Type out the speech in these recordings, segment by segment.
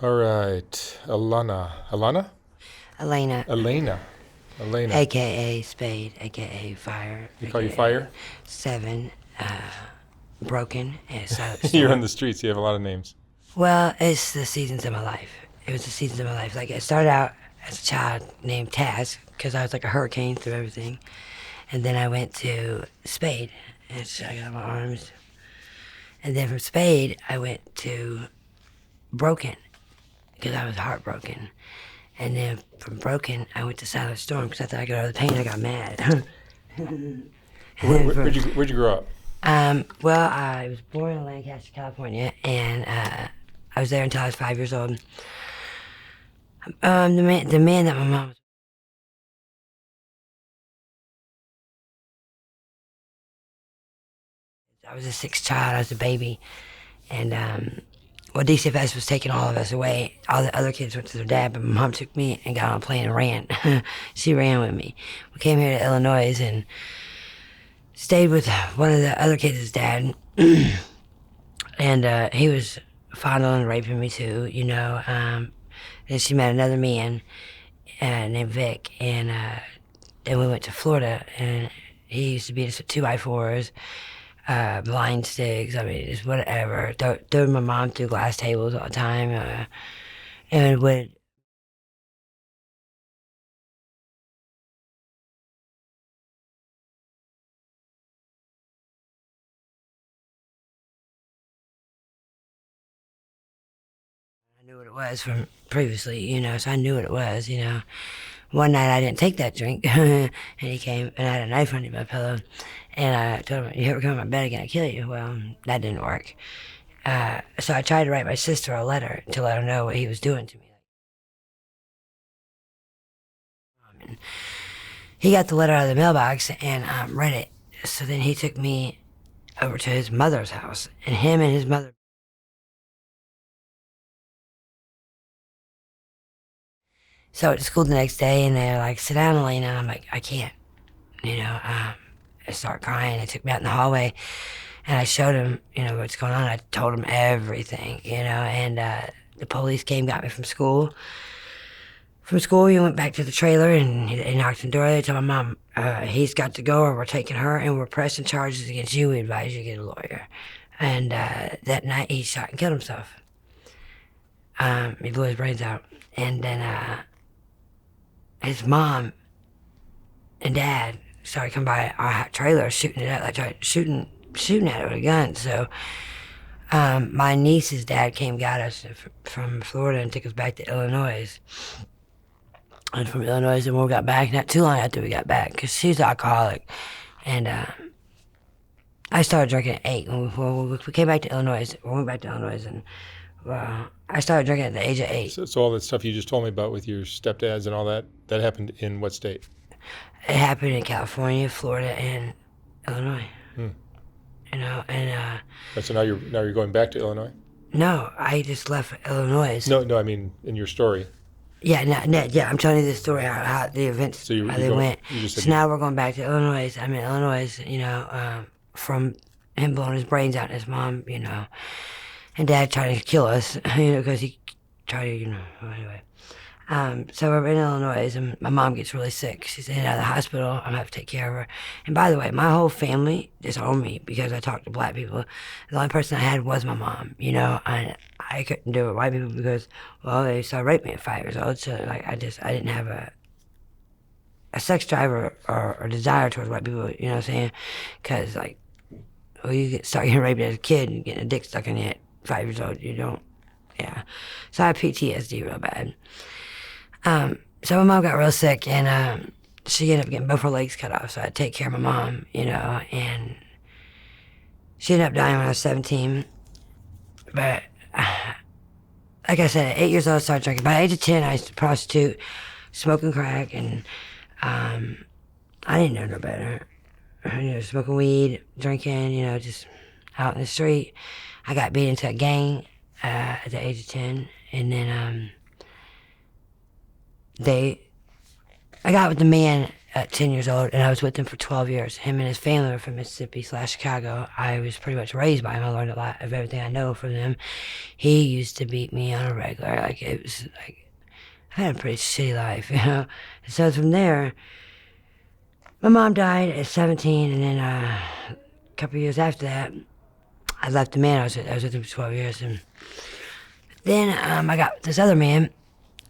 All right, Alana, Elena, Elena. aka Spade, aka Fire, They call you aka Fire. Seven, Broken, and Silent You're on Storm. the streets. You have a lot of names. Well, it's the seasons of my life. It was the seasons of my life. Like, it started out as a child named Taz, because I was like a hurricane through everything. And then I went to Spade, and so I got my arms. And then from Spade, I went to Broken, because I was heartbroken. And then from Broken, I went to Silent Storm, because I thought I got over the pain. I got mad. Where'd you grow up? Well, I was born in Lancaster, California, and I was there until I was 5 years old. The man that my mom was. I was a sixth child. I was a baby, and well, DCFS was taking all of us away. All the other kids went to their dad, but my mom took me and got on a plane and ran. She ran with me. We came here to Illinois and stayed with one of the other kids' dad, and he was fondling and raping me too, you know. Then she met another man named Vic, and then we went to Florida, and he used to beat us with 2x4s, blind sticks. I mean, just whatever. Threw my mom through glass tables all the time, and would. I knew what it was from previously, you know, so I knew what it was, you know. One night I didn't take that drink, and he came and I had a knife under my pillow, and I told him, "You ever come in my bed again, I'll kill you." Well, that didn't work. So I tried to write my sister a letter to let her know what he was doing to me. And he got the letter out of the mailbox and read it. So then he took me over to his mother's house, and him and his mother. So I went to school the next day, and they're like, "Sit down, Elena." And I'm like, "I can't," you know. I start crying. They took me out in the hallway, and I showed him, you know, what's going on. I told him everything, you know, and the police came, got me from school. From school, we went back to the trailer, and he knocked on the door. They told my mom, he's got to go, or we're taking her, and we're pressing charges against you. We advise you to get a lawyer. And that night, he shot and killed himself. He blew his brains out. And then his mom and dad started coming by our trailer, shooting it up, like shooting at it with a gun. So my niece's dad came, got us from Florida, and took us back to Illinois. And from Illinois, and when we got back, not too long after we got back, because she's an alcoholic, and I started drinking at 8. When we came back to Illinois, we went back to Illinois, and I started drinking at the age of 8. So all that stuff you just told me about with your stepdads and all that happened in what state? It happened in California, Florida, and Illinois. Hmm. You know, and So now you're going back to Illinois? no, I just left Illinois. No, I mean in your story. Yeah, yeah, I'm telling you this story, how the events, So how they went. You just said So now we're going back to Illinois. I'm in Illinois, you know, from him blowing his brains out, and his mom, you know, and dad trying to kill us, you know, because he tried to, you know, anyway. So we're in Illinois, and my mom gets really sick. She's in and out of the hospital. I'm gonna have to take care of her. And by the way, my whole family disowned me because I talked to black people. The only person I had was my mom, you know, and I couldn't do it with white people because, well, they started raping me at 5 years old. So like, I didn't have a sex drive or desire towards white people, you know what I'm saying? Because like, well, start getting raped as a kid and getting a dick stuck in you at 5 years old. You don't, yeah. So I have PTSD real bad. So my mom got real sick, and she ended up getting both her legs cut off, so I had to take care of my mom, you know, and she ended up dying when I was 17. But like I said, at 8 years old, I started drinking. By the age of 10, I used to prostitute, smoking crack, and I didn't know no better. You know, smoking weed, drinking, you know, just out in the street. I got beat into a gang at the age of 10, and then I got with the man at 10 years old, and I was with him for 12 years. Him and his family were from Mississippi / Chicago. I was pretty much raised by him. I learned a lot of everything I know from them. he used to beat me on a regular. Like, it was like, I had a pretty shitty life, you know? And so from there, my mom died at 17, and then a couple of years after that, I left the man. I was with him for 12 years, and then I got this other man,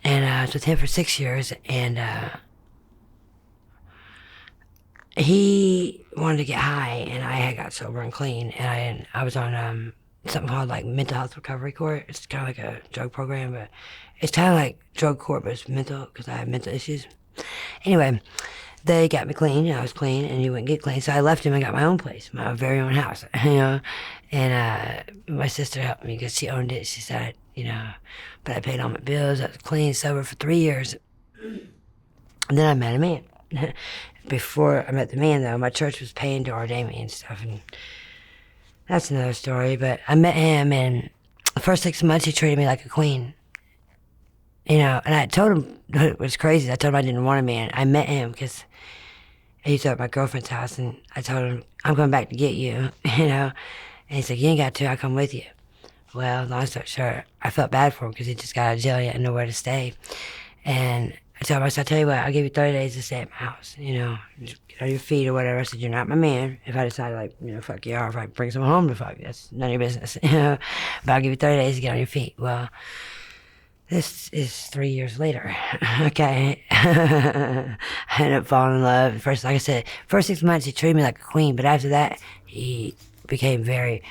and I was with him for 6 years, and he wanted to get high, and I had got sober and clean, and I was on something called like mental health recovery court. It's kind of like a drug program, but it's kind of like drug court, but it's mental because I have mental issues. Anyway, they got me clean, and I was clean, and he wouldn't get clean, so I left him and got my own place, my very own house, you know. And my sister helped me because she owned it. She said, you know, but I paid all my bills. I was clean, sober for 3 years. And then I met a man. Before I met the man, though, my church was paying to ordain me and stuff, and that's another story. But I met him, and the first 6 months he treated me like a queen, you know. And I told him it was crazy. I told him I didn't want a man. I met him because he was at my girlfriend's house, and I told him, I'm coming back to get you, you know. And he's like, you ain't got to, I'll come with you. Well, long story short, I felt bad for him because he just got out of jail, he had nowhere to stay. And I told him, I said, I'll tell you what, I'll give you 30 days to stay at my house, you know, just get on your feet or whatever. I said, you're not my man. If I decide, like, you know, fuck you, or if I bring someone home to fuck you, that's none of your business, you know. But I'll give you 30 days to get on your feet. Well, this is 3 years later, okay? I ended up falling in love. First, like I said, first 6 months he treated me like a queen, but after that, he became very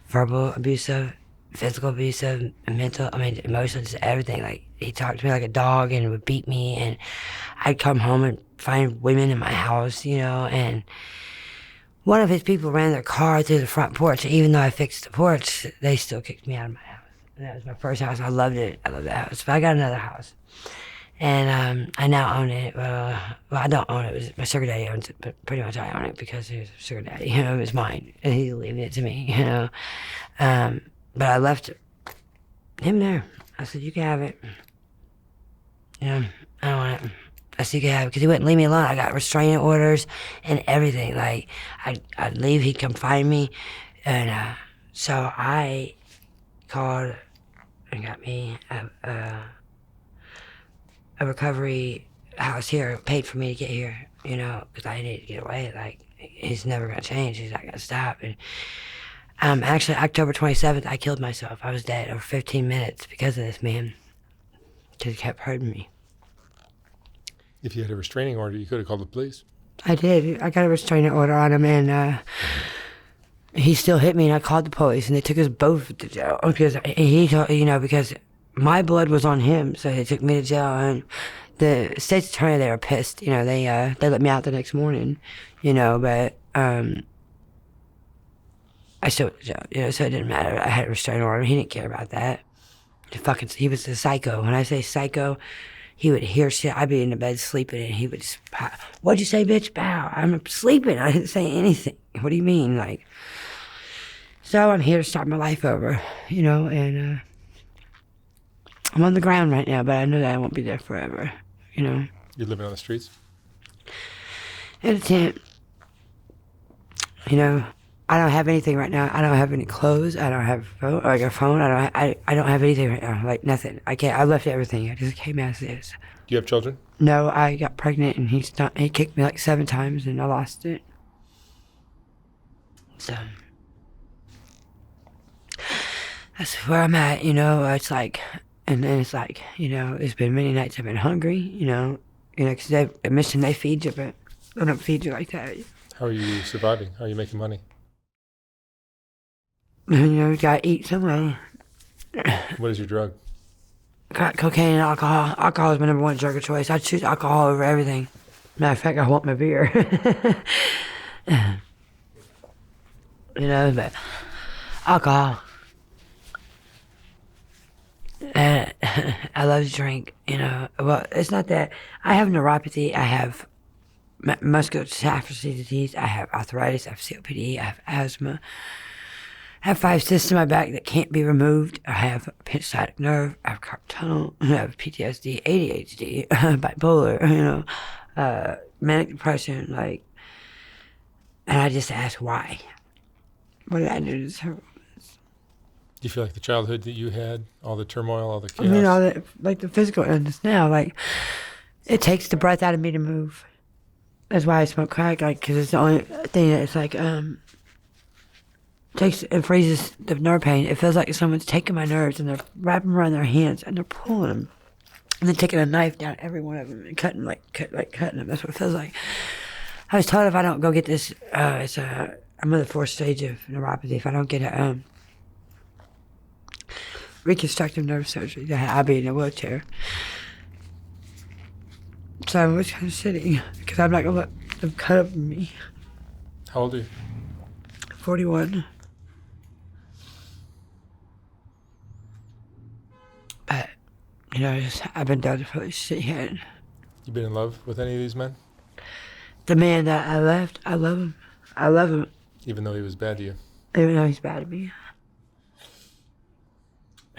verbal abusive, physical abusive, mental, emotional, just everything. Like, he talked to me like a dog and would beat me, and I'd come home and find women in my house, you know, and one of his people ran their car through the front porch. Even though I fixed the porch, they still kicked me out of my house. And that was my first house. I loved it. I loved that house. But I got another house. And I now own it. Well, I don't own it. It was my sugar daddy owns it, but pretty much I own it because he was a sugar daddy. You know, it was mine, and he's leaving it to me, you know. But I left him there. I said, you can have it. You know, I don't want it. I said, you can have it, because he wouldn't leave me alone. I got restraining orders and everything. Like, I'd leave, he'd come find me. And so I called and got me a recovery house here, paid for me to get here, you know, because I needed to get away. Like, he's never going to change. He's not going to stop. And actually, October 27th, I killed myself. I was dead over 15 minutes because of this man, because he kept hurting me. If you had a restraining order, you could have called the police. I did. I got a restraining order on him, and he still hit me, and I called the police, and they took us both to jail because he, you know, because my blood was on him, so they took me to jail. And the state's attorney, they were pissed. You know, they let me out the next morning, you know, but I still went to jail, you know, so it didn't matter. I had a restraining order. He didn't care about that. He was a psycho. When I say psycho, he would hear shit. I'd be in the bed sleeping, and he would just, what'd you say, bitch? Bow. I'm sleeping. I didn't say anything. What do you mean? Like, so I'm here to start my life over, you know, and I'm on the ground right now, but I know that I won't be there forever, you know. You're living on the streets? In a tent. You know, I don't have anything right now. I don't have any clothes. I don't have a phone. I don't have anything right now. Like, nothing. I left everything. I just came as is. Do you have children? No, I got pregnant, and he kicked me like 7 times, and I lost it. So that's where I'm at, you know. It's like, and then it's like, you know, there's been many nights I've been hungry, you know, because at Mission they feed you, but they don't feed you like that. How are you surviving? How are you making money? You know, you gotta eat some way. What is your drug? Crack cocaine and alcohol. Alcohol is my number 1 drug of choice. I choose alcohol over everything. Matter of fact, I want my beer. You know, but alcohol. I love to drink, you know. Well, it's not that. I have neuropathy. I have muscular dystrophy disease. I have arthritis. I have COPD. I have asthma. I have 5 cysts in my back that can't be removed. I have a pinched sciatic nerve. I have carpal tunnel. I have PTSD, ADHD, bipolar, you know, manic depression, like. And I just ask why. What did I do to deserve this? Do you feel like the childhood that you had, all the turmoil, all the I mean, chaos? like the physical illness now, like it takes the breath out of me to move. That's why I smoke crack, like, because it's the only thing that's like takes it freezes the nerve pain. It feels like someone's taking my nerves and they're wrapping them around their hands and they're pulling them and then taking a knife down every one of them and cutting cutting them. That's what it feels like. I was told if I don't go get this, I'm in the 4th stage of neuropathy. If I don't get a reconstructive nerve surgery, that I'll be in a wheelchair. So I'm just kind of sitting because I'm not gonna let them cut up me. How old are you? 41. But you know, I've been down for this shit yet. You been in love with any of these men? The man that I left, I love him. I love him, Even though he was bad to you? even though he's bad to me.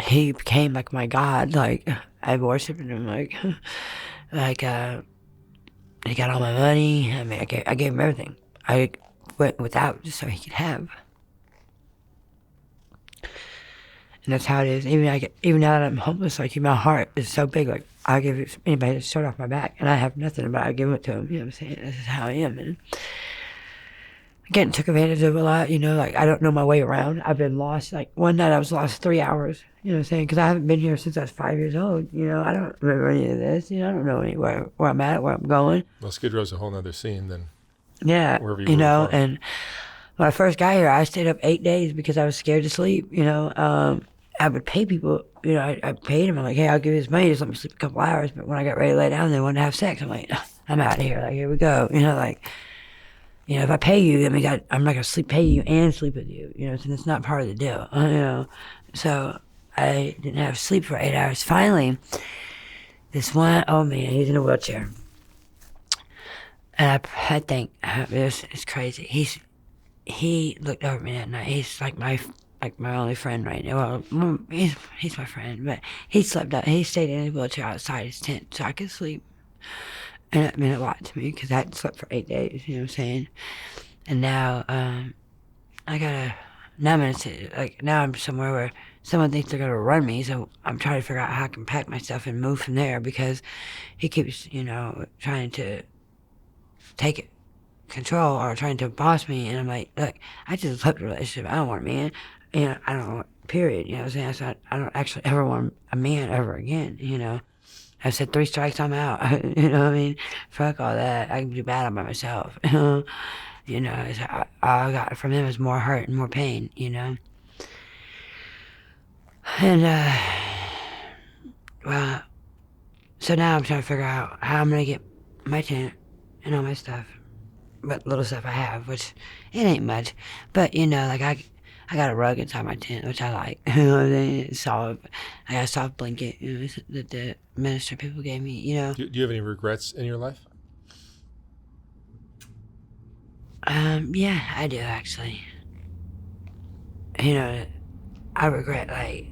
He became like my God. Like I worshiped him. Like he got all my money. I mean, I gave him everything. I went without just so he could have. And that's how it is. Even now that I'm homeless, like my heart is so big. Like I give anybody a shirt off my back, and I have nothing, but I give it to him. You know what I'm saying? This is how I am. And again, took advantage of a lot. You know, like I don't know my way around. I've been lost. Like one night I was lost 3 hours. You know what I'm saying? Because I haven't been here since I was 5 years old. You know, I don't remember any of this. You know, I don't know anywhere where I'm at, where I'm going. Well, Skid Row's a whole nother scene than Yeah, wherever you know, before. and when I first got here, I stayed up 8 days because I was scared to sleep. You know, I would pay people. You know, I paid them. I'm like, hey, I'll give you this money. Just let me sleep a couple hours. But when I got ready to lay down, they wanted to have sex. I'm like, I'm out of here. Like, here we go. You know, like, you know, if I pay you, that means I'm not gonna pay you and sleep with you. You know, so that's not part of the deal. You know, so I didn't have sleep for 8 hours. Finally, this one old man, he's in a wheelchair. And I think it's crazy. He looked over me that night. He's like my only friend right now. Well, he's my friend, but he slept out. He stayed in his wheelchair outside his tent so I could sleep. And it meant a lot to me because I hadn't slept for 8 days. You know what I'm saying? And now now I'm somewhere where someone thinks they're gonna run me. So I'm trying to figure out how I can pack my stuff and move from there because he keeps, you know, trying to take control or trying to boss me, and I'm like, look, I just left a relationship. I don't want a man. You know, I don't want, period. You know what I'm saying? So I don't actually ever want a man ever again, you know. I said 3 strikes, I'm out. You know what I mean? Fuck all that. I can do bad by myself. You know, all I got from him is more hurt and more pain, you know. And, well, so now I'm trying to figure out how I'm going to get my tent and all my stuff. What little stuff I have, which it ain't much. But, you know, like I got a rug inside my tent, which I like. You know what I mean? It's soft. I got a soft blanket, you know, that the minister people gave me, you know. Do you have any regrets in your life? Yeah, I do actually. You know, I regret, like,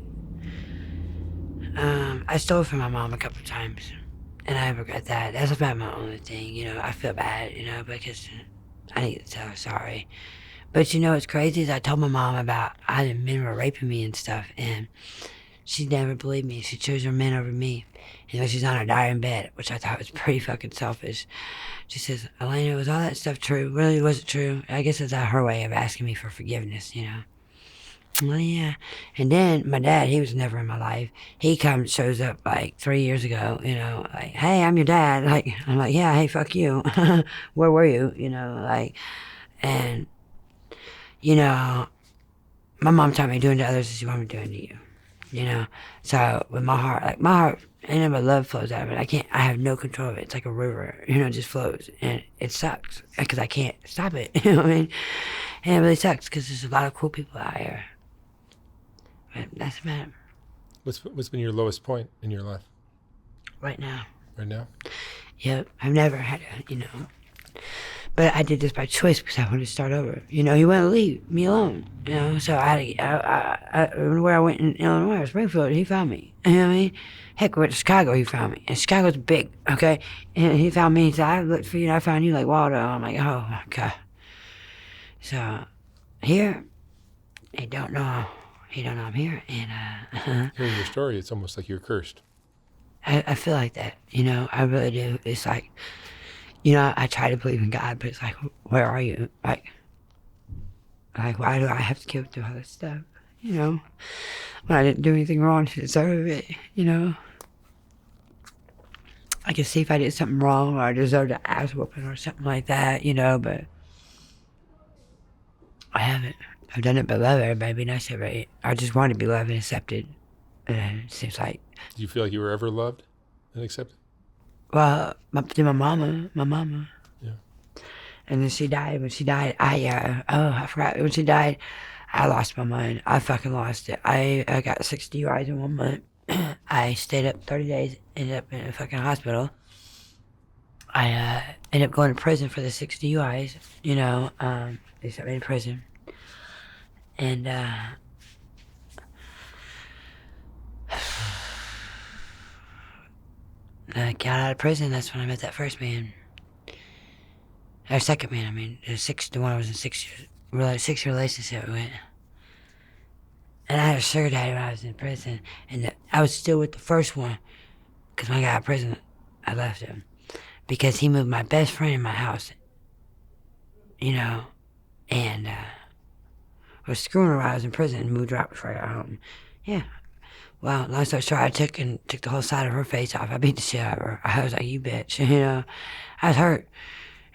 I stole from my mom a couple of times. And I regret that. That's about my only thing, you know. I feel bad, you know, because I need to tell her sorry. But you know what's crazy is I told my mom about how the men were raping me and stuff, and she never believed me. She chose her men over me. You know, she's on her dying bed, which I thought was pretty fucking selfish. She says, Elena, was all that stuff true? Really, was it true? I guess it's her way of asking me for forgiveness, you know. Well, yeah. And then my dad, he was never in my life. He shows up like 3 years ago, you know, like, hey, I'm your dad. Like, I'm like, yeah, hey, fuck you. Where were you? You know, like, and, you know, my mom taught me doing to others as you want me doing to you, you know. So with my heart, ain't but love flows out of it. I have no control of it. It's like a river, you know, it just flows. And it sucks because I can't stop it, you know what I mean? And it really sucks because there's a lot of cool people out here. But that's about it. What's been your lowest point in your life? Right now. Right now? Yep. I've never had you know. But I did this by choice because I wanted to start over. You know, he wouldn't leave me alone. You know, so where I went in Illinois or Springfield, he found me. You know what I mean? Heck, we went to Chicago, he found me. And Chicago's big, okay? And he found me, he said, I looked for you and I found you like Waldo. I'm like, oh my God. So, here, he don't know. he don't know I'm here. And Hearing your story, it's almost like you're cursed. I feel like that, you know, I really do. It's like, you know, I try to believe in God, but it's like, where are you? Like, why do I have to go through all this stuff? You know, when I didn't do anything wrong to deserve it, you know. I can see if I did something wrong or I deserved an ass whooping or something like that, you know, but I haven't. I've done it but love everybody, be nice to everybody. I just want to be loved and accepted. And it seems like, Do you feel like you were ever loved and accepted? well, through my mama. Yeah. And then she died. When she died, I forgot. When she died, I lost my mind. I fucking lost it. I got 6 DUIs in 1 month. I stayed up 30 days, ended up in a fucking hospital. I ended up going to prison for the 6 DUIs, you know. They sent me to prison. And I got out of prison. That's when I met that first man. Or second man, I mean. The one I was in 6-year relationship with. And I had a sugar daddy when I was in prison. And I was still with the first one. Because when I got out of prison, I left him. Because he moved my best friend in my house. You know. And I was screwing her while I was in prison and moved her out before I got home. Yeah. Well, long story short, I took the whole side of her face off. I beat the shit out of her. I was like, you bitch. You know. I was hurt.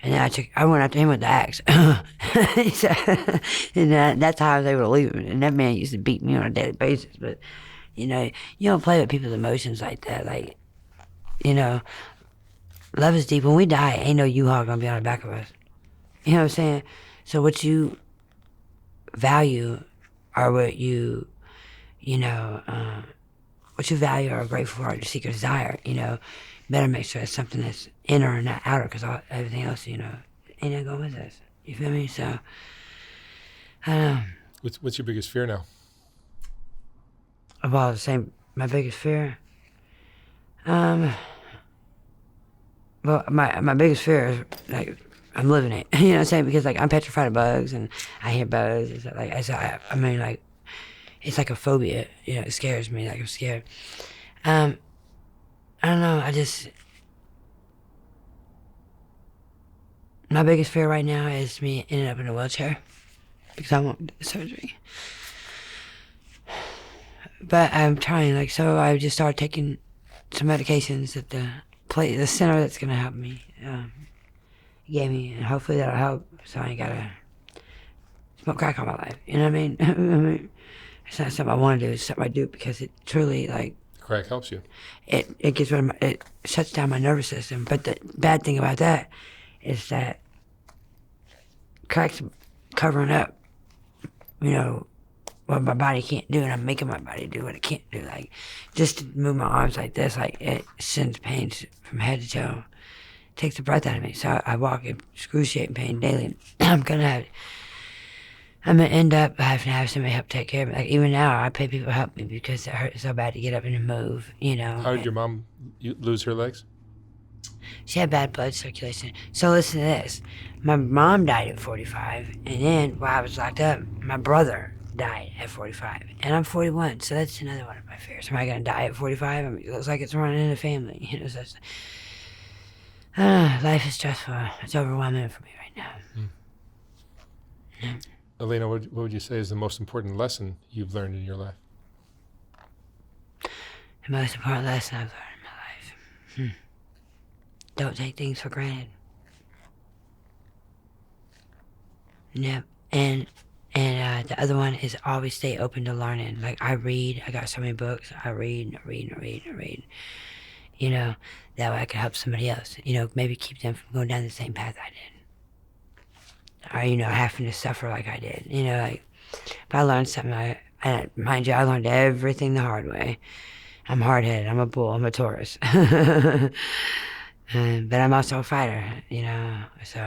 And then I went after him with the axe. And that's how I was able to leave him. And that man used to beat me on a daily basis. But, you know, you don't play with people's emotions like that. Like, you know, love is deep. When we die, ain't no U-Haul gonna be on the back of us. You know what I'm saying? So what you value or what you value or are grateful for, or seek or desire, you know, better make sure it's something that's inner and not outer, because everything else, you know, ain't not going with us. You feel me? So, I don't know. What's your biggest fear now? Of all the same, my biggest fear? Well, my biggest fear is, like, I'm living it. You know what I'm saying? Because, like, I'm petrified of bugs, and I hear bugs. It's like, I mean, like, it's like a phobia. You know, it scares me. Like, I'm scared. I don't know. My biggest fear right now is me ending up in a wheelchair because I want surgery. But I'm trying, like, so I just started taking some medications at the center that's gonna help me. Gave me, and hopefully that'll help. So I ain't gotta smoke crack all my life. You know what I mean? I mean, it's not something I want to do. It's something I do because it truly, like, Crack helps you. It gets rid of it shuts down my nervous system. But the bad thing about that is that crack's covering up, you know, what my body can't do, and I'm making my body do what it can't do. Like, just to move my arms like this, like, it sends pains from head to toe. It takes the breath out of me. So I walk in excruciating pain daily. I'm gonna end up having to have somebody help take care of me. Like, even now, I pay people to help me because it hurts so bad to get up and move, you know. How did your mom lose her legs? She had bad blood circulation. So listen to this. My mom died at 45, and then while I was locked up, my brother died at 45, and I'm 41, so that's another one of my fears. Am I going to die at 45? I mean, it looks like it's running in the family. You know, so life is stressful. It's overwhelming for me right now. Yeah. Elena, what would you say is the most important lesson you've learned in your life? The most important lesson I've learned in my life. Don't take things for granted. Yep. And the other one is always stay open to learning. Like, I read. I got so many books. I read. You know, that way I can help somebody else. You know, maybe keep them from going down the same path I did. Or, you know, having to suffer like I did. You know, like, if I learned something, mind you, I learned everything the hard way. I'm hard-headed. I'm a bull. I'm a Taurus. But I'm also a fighter, you know, so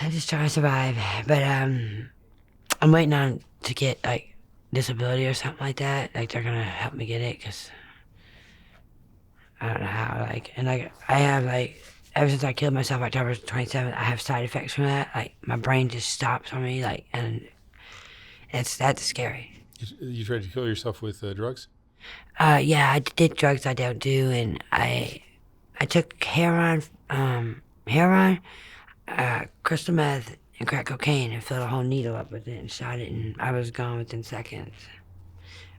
I'm just trying to survive. But I'm waiting on to get, like, disability or something like that. Like, they're gonna help me get it, because I don't know how, like, and, like, I have, like, ever since I killed myself October 27th, I have side effects from that. Like, my brain just stops on me, like, and That's scary. You tried to kill yourself with drugs? Yeah, I did drugs I don't do, and I took heroin, crystal meth, and crack cocaine, and filled a whole needle up with it and shot it, and I was gone within seconds.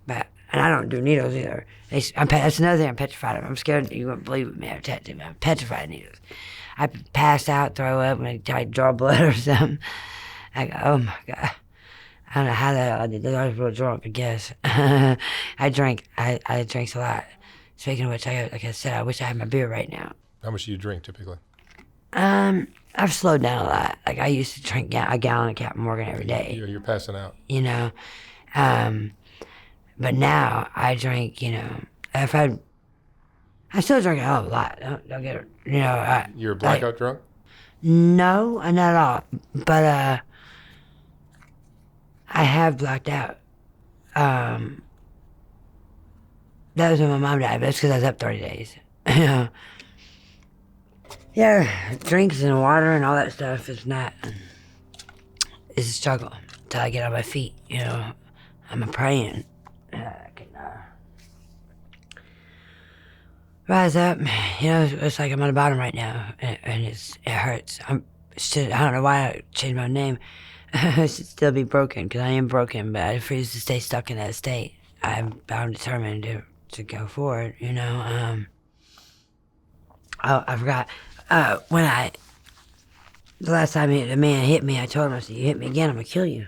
And I don't do needles either. That's another thing I'm petrified of. I'm scared you wouldn't believe me. I'm petrified of needles. I pass out, throw up, when I draw blood or something. I go, oh my God. I don't know how I did that. I was real drunk, I guess. I drank a lot. Speaking of which, like I said, I wish I had my beer right now. How much do you drink typically? I've slowed down a lot. Like I used to drink a gallon of Captain Morgan every day. You're passing out. You know, but now I drink. I still drink a hell of a lot. Don't get it. You're blackout drunk? No, not at all. But I have blacked out. That was when my mom died, but it's because I was up 30 days. Yeah, drinks and water and all that stuff is a struggle until I get on my feet. I'm a praying. I can rise up. It's like I'm on the bottom right now, and it hurts. I don't know why I changed my name. I should still be broken, because I am broken, but I refuse to stay stuck in that state. I'm determined to go forward, I forgot. The last time the man hit me, I told him, I said, you hit me again, I'm going to kill you.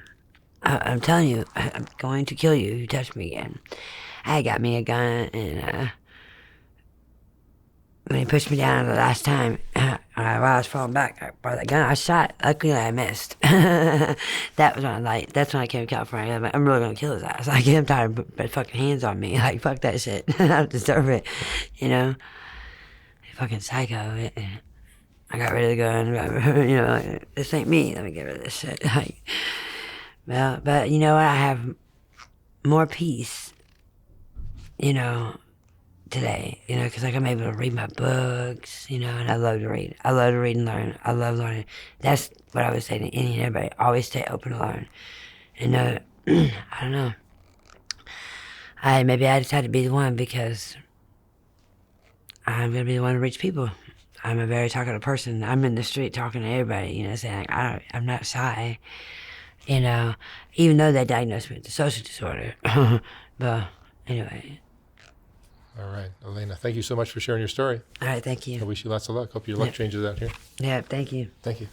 I'm telling you, I'm going to kill you if you touch me again. I got me a gun, and when he pushed me down the last time, while I was falling back, I brought that gun, I shot. Luckily, I missed. That's when I came to California. I'm really going to kill his ass. I'm tired of putting fucking hands on me. Like, fuck that shit. I don't deserve it, Fucking psycho. I got rid of the gun. This ain't me. Let me get rid of this shit. But you know what? I have more peace, today, because I'm able to read my books, and I love to read. I love to read and learn. I love learning. That's what I would say to any and everybody. Always stay open to learn. And I don't know. Maybe I just had to be the one because I'm going to be the one to reach people. I'm a very talkative person. I'm in the street talking to everybody, saying I'm not shy, even though they diagnosed me with a social disorder. But anyway. All right, Elena, thank you so much for sharing your story. All right, thank you. I wish you lots of luck. Hope your luck changes out here. Yeah, thank you. Thank you.